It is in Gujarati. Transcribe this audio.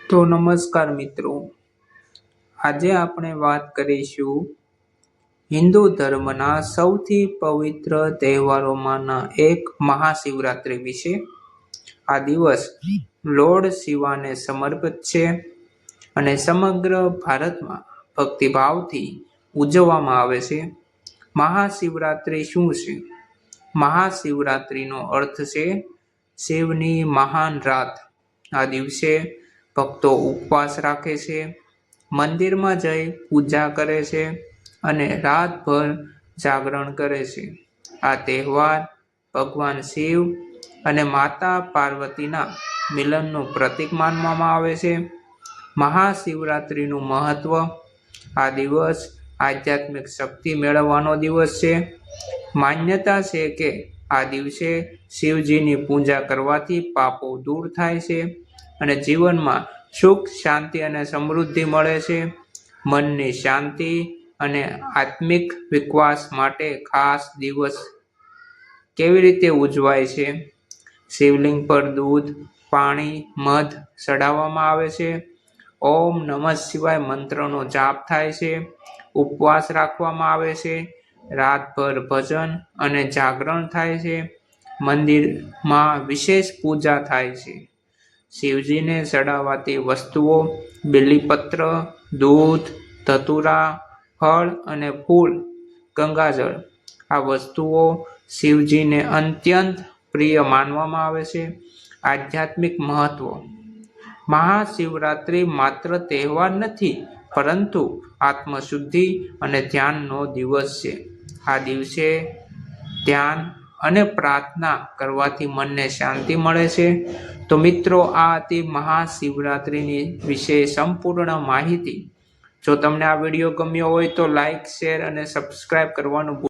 તો નમસ્કાર મિત્રો, આજે આપણે વાત કરીશું હિન્દુ ધર્મના સૌથી પવિત્ર તહેવારોમાંના એક મહાશિવરાત્રિ વિશે। આ દિવસ લોર્ડ શિવાને સમર્પિત છે અને સમગ્ર ભારતમાં ભક્તિભાવથી ઉજવવામાં આવે છે। મહાશિવરાત્રિ શું છે? મહાશિવરાત્રિનો અર્થ છે શિવની મહાન રાત। આ દિવસે ભક્તો ઉપવાસ રાખે છે, મંદિરમાં જઈ પૂજા કરે છે અને રાતભર જાગરણ કરે છે। આ તહેવાર ભગવાન શિવ અને માતા પાર્વતીના મિલનનું પ્રતીક માનવામાં આવે છે। મહાશિવરાત્રિનું મહત્વ: આ દિવસ આધ્યાત્મિક શક્તિ મેળવવાનો દિવસ છે। માન્યતા છે કે આ દિવસે શિવજીની પૂજા કરવાથી પાપો દૂર થાય છે અને જીવનમાં સુખ, શાંતિ અને સમૃદ્ધિ મળે છે। મનની શાંતિ અને આત્મિક વિકાસ માટે ખાસ દિવસ કેવી રીતે ઉજવાય છે? શિવલિંગ પર દૂધ, પાણી, મધ ચડાવવામાં આવે છે, ઓમ નમઃ શિવાય મંત્રનો જાપ થાય છે, ઉપવાસ રાખવામાં આવે છે, રાતભર ભજન અને જાગરણ થાય છે, મંદિરમાં વિશેષ પૂજા થાય છે। શિવજીને ચડાવાતી વસ્તુઓ: બીલીપત્ર, દૂધ, ધતુરા, ફળ અને ફૂલ, ગંગાજળ। આ વસ્તુઓ શિવજીને અત્યંત પ્રિય માનવામાં આવે છે। આધ્યાત્મિક મહત્વ: મહાશિવરાત્રિ માત્ર તહેવાર નથી, પરંતુ આત્મશુદ્ધિ અને ધ્યાનનો દિવસ છે। આ દિવસે ધ્યાન અને પ્રાર્થના કરવાથી મનને શાંતિ મળે છે। તો મિત્રો, આ હતી મહાશિવરાત્રિની વિશે સંપૂર્ણ માહિતી। જો તમને આ વિડીયો ગમ્યો હોય તો લાઇક, શેર અને સબસ્ક્રાઇબ કરવાનું